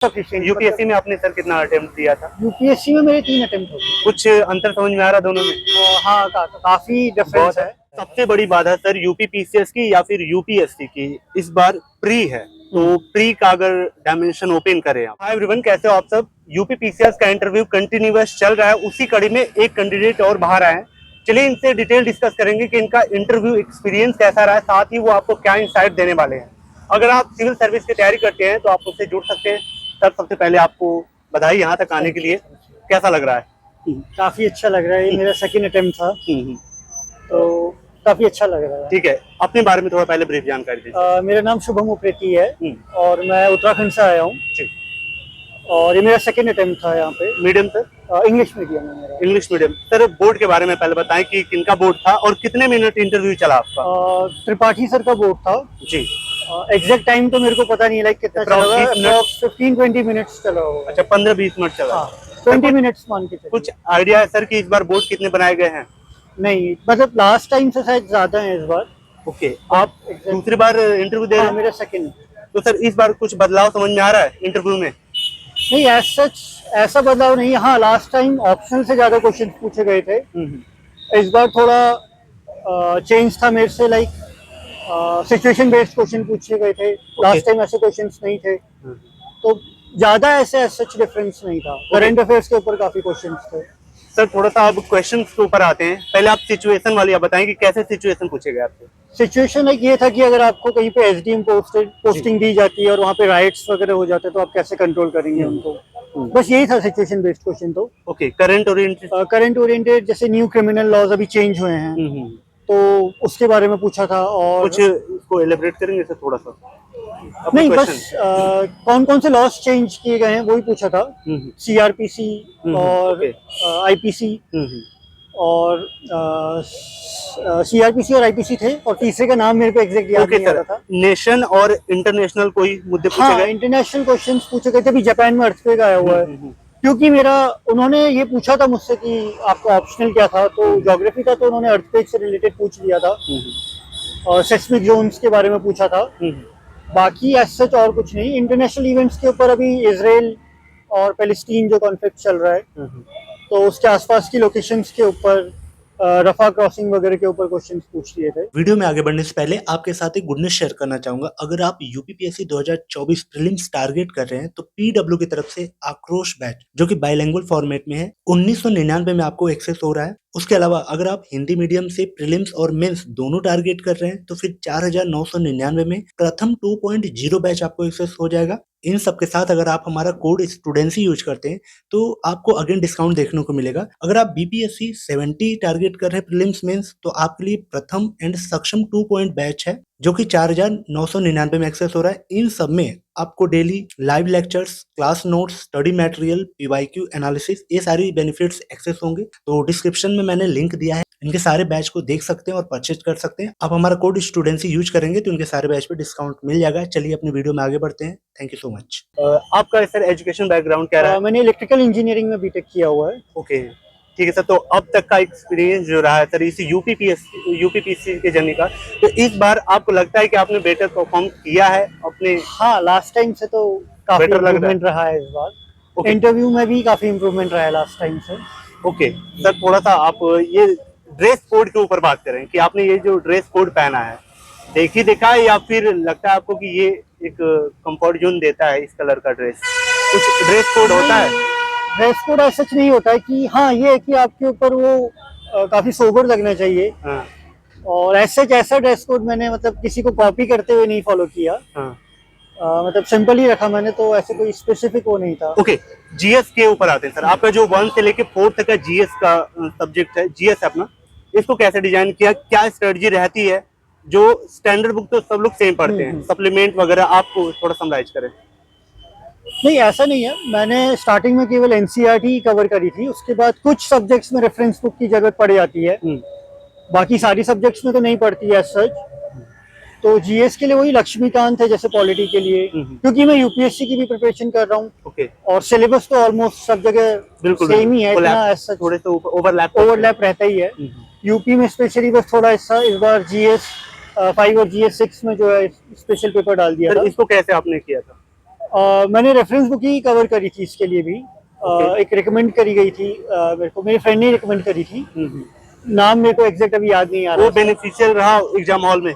Sufficient. UPSC में आपने sir कितना अटेम्प्ट दिया था? यूपीएससी में मेरे 3 अटेम्प्ट हो गए। कुछ अंतर समझ में आ रहा दोनों में? हाँ, काफी डिफरेंस है। सबसे बड़ी बाधा सर यूपी पीसीएस की या फिर यूपीएससी की इस बार प्री है, तो प्री का अगर डायमेंशन ओपन करें आप। हाय एवरीवन, कैसे हो आप सब? यूपी पीसीएस का इंटरव्यू कंटिन्यूअस चल रहा है, उसी कड़ी में एक कैंडिडेट और बाहर आए हैं। चलिए इनसे डिटेल डिस्कस करेंगे कि इनका इंटरव्यू एक्सपीरियंस कैसा रहा है, साथ ही वो आपको क्या इंसाइट देने वाले हैं। अगर आप सिविल सर्विस की तैयारी करते हैं तो आप उससे जुड़ सकते हैं। सर सबसे पहले आपको बधाई यहाँ तक आने के लिए, कैसा लग रहा है? काफी अच्छा लग रहा है, ये मेरा सेकंड अटेम्प्ट था तो काफी अच्छा लग रहा है। ठीक है, अपने बारे में थोड़ा पहले ब्रीफ जानकारी दीजिए। मेरा नाम शुभम उप्रेती है और मैं उत्तराखंड से आया हूँ और ये मेरा सेकंड अटेम्प्ट था यहाँ पे। Medium sir? इंग्लिश मीडियम है मेरा। English medium. सर बोर्ड के बारे में पहले बताएं कि किनका बोर्ड था और कितने मिनट इंटरव्यू चला आपका? त्रिपाठी सर का बोर्ड था जी। एग्जैक्ट टाइम तो मेरे को पता नहीं, लाइक कितना चला होगा, 15-20 मिनट्स चला होगा। अच्छा, 15-20 मिनट चला। हाँ, 20 मिनट्स मान के चलिए। कुछ आइडिया है सर कि इस बार बोर्ड कितने बनाए गए हैं? नहीं, मतलब लास्ट टाइम से शायद ज्यादा है इस बार। ओके, आप दूसरी बार इंटरव्यू दे रहे हैं? मेरा सेकंड। तो सर इस बार कुछ बदलाव समझ में आ रहा है इंटरव्यू में? नहीं, एज सच ऐसा बदलाव नहीं है। हाँ, लास्ट टाइम ऑप्शनल से ज्यादा क्वेश्चन पूछे गए थे, इस बार थोड़ा चेंज था मेरे से, लाइक सिचुएशन बेस्ड क्वेश्चन पूछे गए थे। लास्ट टाइम ऐसे क्वेश्चंस नहीं थे तो ज्यादा ऐसे एज सच डिफरेंस नहीं था। करंट अफेयर्स के ऊपर काफी क्वेश्चंस थे। सर थोड़ा सा अब क्वेश्चंस के ऊपर आते हैं, पहले आप सिचुएशन वाली आप बताएं कि कैसे सिचुएशन पूछे गए आपसे? सिचुएशन एक ये था कि अगर आपको कहीं पे एसडीएम पोस्टिंग दी जाती है और वहाँ पे राइट्स वगैरह हो जाते हैं तो आप कैसे कंट्रोल करेंगे उनको, बस यही था सिचुएशन बेस्ड क्वेश्चन। तो ओके, करंट ओरिएंटेड जैसे न्यू क्रिमिनल लॉज अभी चेंज हुए हैं तो उसके बारे में पूछा था। और कुछ इसको एलिब्रेट करेंगे सर थोड़ा सा? नहीं, बस कौन कौन से लॉज चेंज किए गए हैं वही पूछा था। सीआरपीसी और आईपीसी और सीआरपीसी और आईपीसी थे और तीसरे का नाम मेरे को एग्जैक्ट याद नहीं आ रहा था। नेशन और इंटरनेशनल कोई मुद्दे पूछे गए? इंटरनेशनल क्वेश्चंस पूछे गए थे। अभी जापान में अर्थक्वेक आया हुआ है, क्योंकि उन्होंने ये पूछा था मुझसे कि आपका ऑप्शनल क्या था, तो ज्योग्राफी था तो उन्होंने अर्थक्वेक से रिलेटेड पूछ लिया था और सेस्मिक जोन्स के बारे में पूछा था। बाकी एज सच और कुछ नहीं। इंटरनेशनल इवेंट्स के ऊपर अभी इजराइल और पैलेस्टीन जो कॉन्फ्लिक्ट चल रहा है तो उसके आसपास की लोकेशंस के ऊपर, रफा क्रॉसिंग वगैरह के ऊपर क्वेश्चंस पूछ लिए थे। वीडियो में आगे बढ़ने से पहले आपके साथ एक गुड न्यूज शेयर करना चाहूंगा। अगर आप यूपीपीएससी 2024 प्रीलिम्स टारगेट कर रहे हैं तो पीडब्ल्यू की तरफ से आक्रोश बैच जो कि बाइलिंगुअल फॉर्मेट में है 1999 में आपको एक्सेस हो रहा है। उसके अलावा अगर आप हिंदी मीडियम से प्रीलिम्स और मेंस दोनों टारगेट कर रहे हैं तो फिर 4999 में प्रथम 2.0 बैच आपको एक्सेस हो जाएगा। इन सब के साथ अगर आप हमारा कोड स्टूडेंसी यूज करते हैं तो आपको अगेन डिस्काउंट देखने को मिलेगा। अगर आप बीपीएससी 70 टारगेट कर रहे हैं प्रीलिम्स मेंस तो आपके लिए प्रथम एंड सक्षम 2 पॉइंट बैच है जो कि 4999 में एक्सेस हो रहा है। इन सब में आपको daily live lectures, class notes, study material, PYQ analysis, ये सारी बेनिफिट्स एक्सेस होंगे। तो डिस्क्रिप्शन में मैंने लिंक दिया है, इनके सारे बैच को देख सकते हैं और परचेज कर सकते हैं। आप हमारा कोड स्टूडेंसी यूज करेंगे तो इनके सारे बैच पे डिस्काउंट मिल जाएगा। चलिए अपनी वीडियो में आगे बढ़ते हैं। Thank you so much. आपका सर एजुकेशन बैकग्राउंड क्या रहा है? मैंने इलेक्ट्रिकल इंजीनियरिंग में बीटेक किया हुआ है। ओके, ठीक है सर। तो अब तक का एक्सपीरियंस जो रहा है सर इस यूपीपीएससी के जर्नी का, तो इस बार आपको लगता है कि आपने बेटर परफॉर्म किया है अपने? हाँ, लास्ट टाइम से तो काफी इम्प्रूवमेंट रहा है इस बार। इंटरव्यू में भी काफी इम्प्रूवमेंट रहा है लास्ट टाइम से। ओके सर, थोड़ा सा आप ये ड्रेस कोड के ऊपर बात करें कि आपने ये जो ड्रेस कोड पहना है देखा है या फिर लगता है आपको कि ये एक कंफर्ट जोन देता है इस कलर का ड्रेस? कुछ ड्रेस कोड होता है? ड्रेस कोड ऐसा नहीं होता है कि हाँ, ये है कि आपके ऊपर वो काफी सोबर लगना चाहिए। हाँ। और ऐसा ड्रेस कोड मैंने मतलब किसी को कॉपी करते हुए नहीं फॉलो किया। हाँ। मतलब सिंपल ही रखा मैंने, तो ऐसे कोई स्पेसिफिक वो नहीं था। ओके, जीएस के ऊपर आते हैं सर। आपका जो 1 से लेके 4 तक का जीएस का सब्जेक्ट है, जीएस अपना, इसको कैसे डिजाइन किया, क्या स्ट्रेटजी रहती है? जो स्टैंडर्ड बुक तो सब लोग सेम पढ़ते हैं, सप्लीमेंट वगैरह आपको थोड़ा समराइज करें। नहीं, ऐसा नहीं है। मैंने स्टार्टिंग में केवल एनसीईआरटी कवर करी थी, उसके बाद कुछ सब्जेक्ट्स में रेफरेंस बुक की जरूरत पड़ जाती है, बाकी सारी सब्जेक्ट्स में तो नहीं पड़ती है सच। तो जीएस के लिए वही लक्ष्मीकांत है जैसे पॉलिटी के लिए, क्योंकि मैं यूपीएससी की भी प्रिपरेशन कर रहा हूँ और सिलेबस तो ऑलमोस्ट सब जगह सेम ही है, इतना थोड़े तो ओवरलैप रहता ही है। यूपी में स्पेशली बस थोड़ा ऐसा इस बार जीएस 5 और जीएस 6 में जो है स्पेशल पेपर डाल दिया था। इसको कैसे आपने किया था? मैंने रेफरेंस बुक ही कवर करी थी इसके लिए भी। एक रिकमेंड करी गई थी मेरे को, मेरे फ्रेंड ने रिकमेंड करी थी। नाम मेरे को एग्जैक्ट अभी याद नहीं आ रहा। वो बेनिफिशियल रहा एग्जाम हॉल में,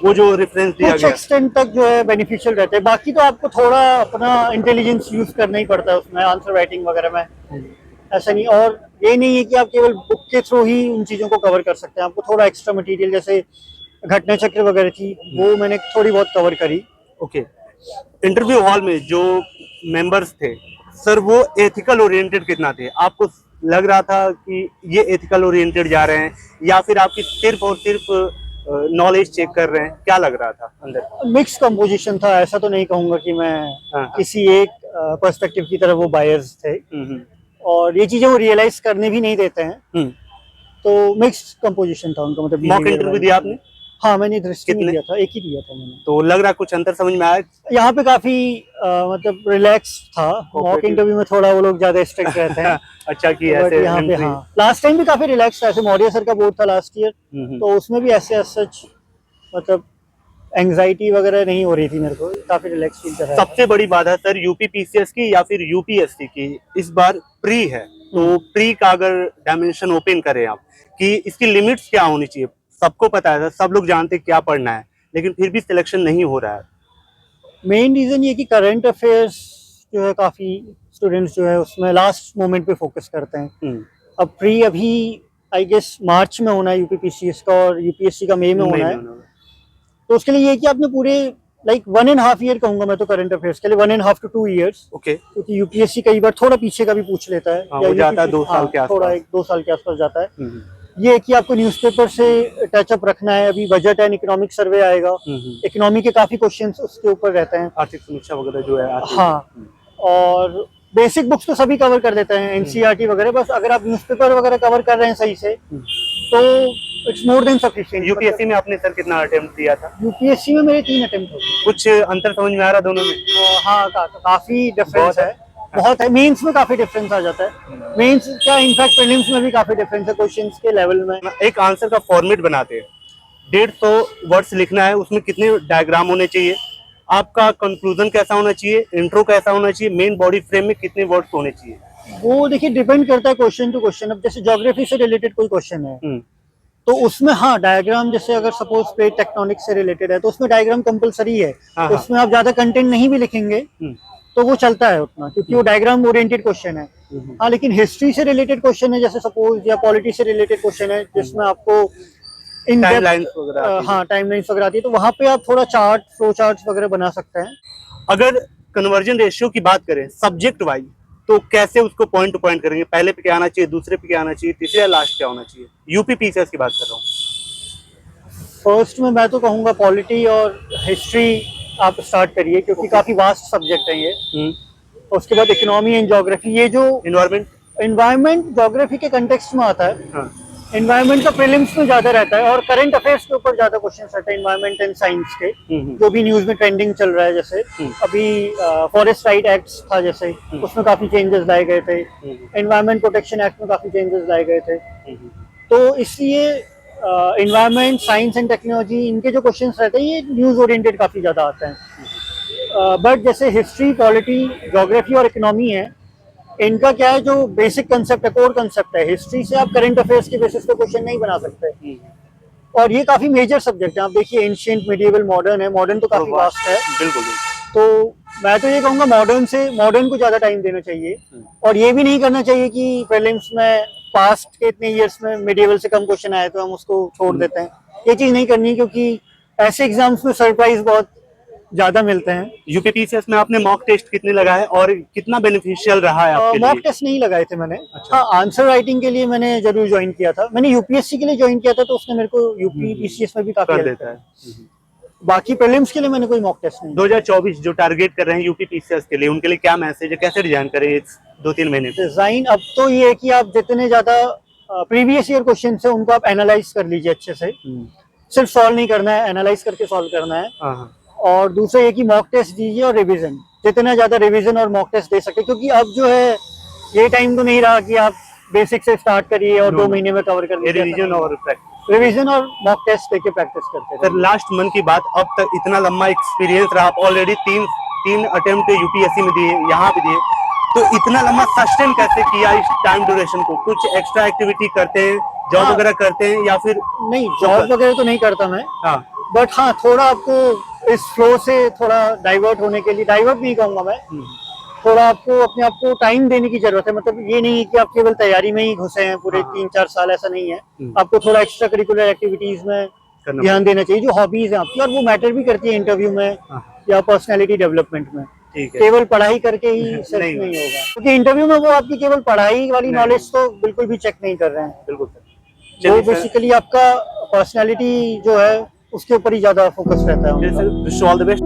वो जो रेफरेंस दिया कुछ गया? एक्सटेंट तक जो है बेनिफिशियल रहते हैं, बाकी तो आपको थोड़ा अपना इंटेलिजेंस यूज करना ही पड़ता है उसमें, आंसर राइटिंग वगैरह में। ऐसा नहीं, और ये नहीं है कि आप केवल बुक के थ्रू ही उन चीज़ों को कवर कर सकते हैं। आपको थोड़ा एक्स्ट्रा मटेरियल, जैसे घटना चक्र वगैरह थी, वो मैंने थोड़ी बहुत कवर करी। ओके। इंटरव्यू हॉल में जो मेंबर्स थे सर, वो एथिकल ओरिएंटेड कितना थे? आपको लग रहा था कि ये एथिकल ओरिएंटेड जा रहे हैं, या फिर आपकी सिर्फ और सिर्फ नॉलेज चेक कर रहे हैं? क्या लग रहा था अंदर? मिक्स कंपोजिशन था, ऐसा तो नहीं कहूंगा कि मैं हाँ। किसी एक पर्सपेक्टिव की तरफ वो बायर्स थे। और ये चीजें वो रियलाइज करने भी नहीं देते हैं। तो मिक्स कंपोजिशन था उनका, मतलब मॉक इंटरव्यू दिया आपने? हाँ, मैंने दृष्टि में कितने? दिया था, एक ही दिया था मैंने। तो लग रहा कुछ अंतर समझ में आया? यहाँ पे काफी मतलब रिलैक्स था। मॉक इंटरव्यू में थोड़ा वो लोग ज्यादा स्ट्रिक्ट रहते हैं। अच्छा कि बट ऐसे यहाँ पे entry- हाँ, लास्ट टाइम भी काफी रिलैक्स था। ऐसे मौर्य सर का बोर्ड था लास्ट ईयर, तो उसमें भी ऐसे सच मतलब एंजाइटी वगैरह नहीं हो रही थी मेरे को, काफी रिलैक्स फील कर रहा था। सबसे बड़ी बात है सर, यूपीपीसीएस की या फिर यूपीएससी की इस बार प्री है, तो प्री का अगर डायमेंशन ओपन करें आप कि इसकी लिमिट्स क्या होनी चाहिए? सबको पता है, सब लोग जानते हैं क्या पढ़ना है, लेकिन फिर भी सिलेक्शन नहीं हो रहा है। मेन रीजन ये कि करंट अफेयर्स जो है काफी स्टूडेंट्स जो है उसमें लास्ट मोमेंट पे फोकस करते हैं। अब प्री अभी आई गेस मार्च में होना है यूपीपीसीएस का, और यूपीएससी का मई में होना है। तो उसके लिए ये कि आपने पूरे लाइक 1.5 ईयर कहूंगा मैं तो करंट अफेयर्स के लिए, 1.5 to 2 years। ओके। क्योंकि यूपीएससी कई बार थोड़ा पीछे का भी पूछ लेता है, हाँ, वो जाता है 2 साल हाँ, के आसपास। थोड़ा 1-2 साल के आसपास जाता है। ये है कि आपको न्यूज़पेपर से टचअप रखना है। अभी बजट एंड इकोनॉमिक सर्वे आएगा, इकोनॉमी के काफी क्वेश्चंस उसके ऊपर रहते हैं, आर्थिक समीक्षा वगैरह जो है आती है। हाँ। और बेसिक बुक्स तो सभी कवर कर देते हैं, एनसीईआरटी वगैरह। बस अगर आप न्यूज़पेपर वगैरह कवर कर रहे हैं सही से, तो it's more than sufficient. UPSC में आपने सर कितना अटेम्प्ट दिया था? यूपीएससी में मेरे 3 अटेम्प्ट हो गए। कुछ अंतर समझ में आ रहा दोनों में? हाँ, काफी डिफरेंस बहुत है, बहुत है। मेंस में काफी डिफरेंस आ जाता है। मेंस क्या, इनफैक्ट प्रीलिम्स में भी काफी डिफरेंस है क्वेश्चंस के लेवल में। एक आंसर का फॉर्मेट बनाते हैं, 150 वर्ड्स लिखना है, उसमें कितने डायग्राम होने चाहिए, आपका कंक्लूजन कैसा होना चाहिए, इंट्रो कैसा होना चाहिए, मेन बॉडी फ्रेम में कितने वर्ड्स होने चाहिए? वो देखिए डिपेंड करता है क्वेश्चन टू क्वेश्चन। अब जैसे ज्योग्राफी से रिलेटेड कोई क्वेश्चन है तो उसमें हाँ डायग्राम, जैसे अगर सपोज प्लेट टेक्टोनिक्स से रिलेटेड है तो उसमें डायग्राम कंपलसरी है। हाँ, तो उसमें आप ज्यादा कंटेंट नहीं भी लिखेंगे तो वो चलता है उतना, क्योंकि वो डायग्राम ओरिएंटेड क्वेश्चन है। हाँ, लेकिन हिस्ट्री से रिलेटेड क्वेश्चन है जैसे सपोज, या पॉलिटी से रिलेटेड क्वेश्चन है जिसमें आपको इन टाइमलाइंस वगैरह आती है। हाँ, टाइमलाइंस वगैरह आती है, तो वहाँ पे आप थोड़ा चार्ट, फ्लो चार्ट्स वगैरह बना सकते हैं। अगर कन्वर्जन रेशियो की बात करें सब्जेक्ट वाइज, तो कैसे उसको पॉइंट टू पॉइंट करेंगे? पहले पे क्या आना चाहिए, दूसरे पे क्या आना चाहिए, तीसरे या लास्ट क्या होना चाहिए? यूपीपीसीएस की बात कर रहा हूँ। फर्स्ट में मैं तो कहूँगा पॉलिटी और हिस्ट्री आप स्टार्ट करिए, क्योंकि काफी वास्ट सब्जेक्ट है ये। उसके बाद इकोनॉमी एंड ज्योग्राफी, ये जो एनवायरनमेंट ज्योग्राफी के कंटेक्स्ट में आता है। एनवायरनमेंट का प्रीलिम्स में ज्यादा रहता है, और करंट अफेयर्स के ऊपर ज्यादा क्वेश्चन रहते हैं एनवायरनमेंट एंड साइंस के, जो भी न्यूज में ट्रेंडिंग चल रहा है। जैसे अभी फॉरेस्ट राइट एक्ट था, जैसे उसमें काफी चेंजेस लाए गए थे। एनवायरनमेंट प्रोटेक्शन एक्ट में काफी चेंजेस लाए गए थे। तो इसलिए एनवायरनमेंट, साइंस एंड टेक्नोलॉजी, इनके जो क्वेश्चंस रहते हैं ये न्यूज ओरिएंटेड काफी ज्यादा आते हैं। बट जैसे हिस्ट्री, पॉलिटी, ज्योग्राफी और इकोनॉमी है, इनका क्या है, जो बेसिक कंसेप्ट है, कोर कंसेप्ट है। हिस्ट्री से आप करंट अफेयर्स के बेसिस पे क्वेश्चन नहीं बना सकते, और ये काफी मेजर सब्जेक्ट है। आप देखिए एंशिएंट, मिडिएवल, मॉडर्न है। मॉडर्न तो काफी वास्ट है। बिल्कुल। तो मैं तो ये कहूंगा मॉडर्न को ज्यादा टाइम देना चाहिए, और ये भी नहीं करना चाहिए कि प्रीलिम्स में पास्ट के इतने ईयर्स में मिडिएवल से कम क्वेश्चन आए तो हम उसको छोड़ देते हैं। ये चीज नहीं करनी, क्योंकि ऐसे एग्जाम्स में सरप्राइज बहुत ज्यादा मिलते हैं। यूपीपीसीएस में आपने मॉक टेस्ट कितने लगाए और कितना बेनिफिशियल रहा है आपके लिए? मॉक टेस्ट नहीं लगाए थे मैंने। अच्छा। हाँ, आंसर राइटिंग के लिए मैंने जरूर ज्वाइन किया था। मैंने यूपीएससी के लिए ज्वाइन किया था, तो उसने मेरे को यूपीपीसीएस में भी काफी कर हेल्प देता किया। है। बाकी प्रीलिम्स के लिए मैंने कोई मॉक टेस्ट नहीं। 2024 जो टारगेट कर रहे हैं यूपीपीसीएस के लिए, उनके लिए क्या मैसेज है, कैसे डिजाइन करें इस 2-3 महीने में? डिजाइन अब तो ये है कि आप जितने ज्यादा प्रीवियस ईयर क्वेश्चन है उनको आप एनालाइज कर लीजिए अच्छे से। सिर्फ सॉल्व नहीं करना है, एनालाइज करके सॉल्व करना है। और दूसरा ये कि मॉक टेस्ट दीजिए और रिवीजन, जितना ज्यादा रिवीजन और मॉक टेस्ट दे सके, क्योंकि अब जो है ये टाइम तो नहीं रहा कि आप बेसिक से स्टार्ट करिए और 2 महीने में कवर कर लीजिए। रिवीजन और मॉक टेस्ट देके प्रैक्टिस करते हैं। सर लास्ट मन की बात, अब तक इतना लंबा एक्सपीरियंस रहा, आप ऑलरेडी 3 3 अटेम्प्ट यूपीएससी में दिए, यहाँ भी दिए, तो इतना लंबा सस्टेन कैसे किया इस टाइम ड्यूरेशन को? कुछ एक्स्ट्रा एक्टिविटी करते हैं, जॉब हाँ। वगैरह करते हैं या फिर? नहीं, जॉब वगैरह तो नहीं करता मैं, हाँ बट हाँ थोड़ा आपको इस फ्लो से थोड़ा डाइवर्ट होने के लिए, डाइवर्ट नहीं कहूंगा मैं, थोड़ा आपको अपने आप को टाइम देने की जरूरत है। मतलब ये नहीं है कि आप केवल तैयारी में ही घुसे हैं पूरे 3-4 साल, ऐसा नहीं है। आपको थोड़ा एक्स्ट्रा करिकुलर एक्टिविटीज में करना ध्यान देना चाहिए, जो हॉबीज हैं आपकी, और वो मैटर भी करती है इंटरव्यू में या पर्सनैलिटी डेवलपमेंट में। ठीक है। केवल पढ़ाई करके ही सेट नहीं नहीं होगा, क्योंकि इंटरव्यू में वो आपकी केवल पढ़ाई वाली नहीं। नॉलेज तो बिल्कुल भी चेक नहीं कर रहे हैं। बिल्कुल सर। वो चलिए सर, बेसिकली आपका पर्सनैलिटी जो है उसके ऊपर ही ज्यादा फोकस रहता है चलिए उनका। Sir, wish you all the best.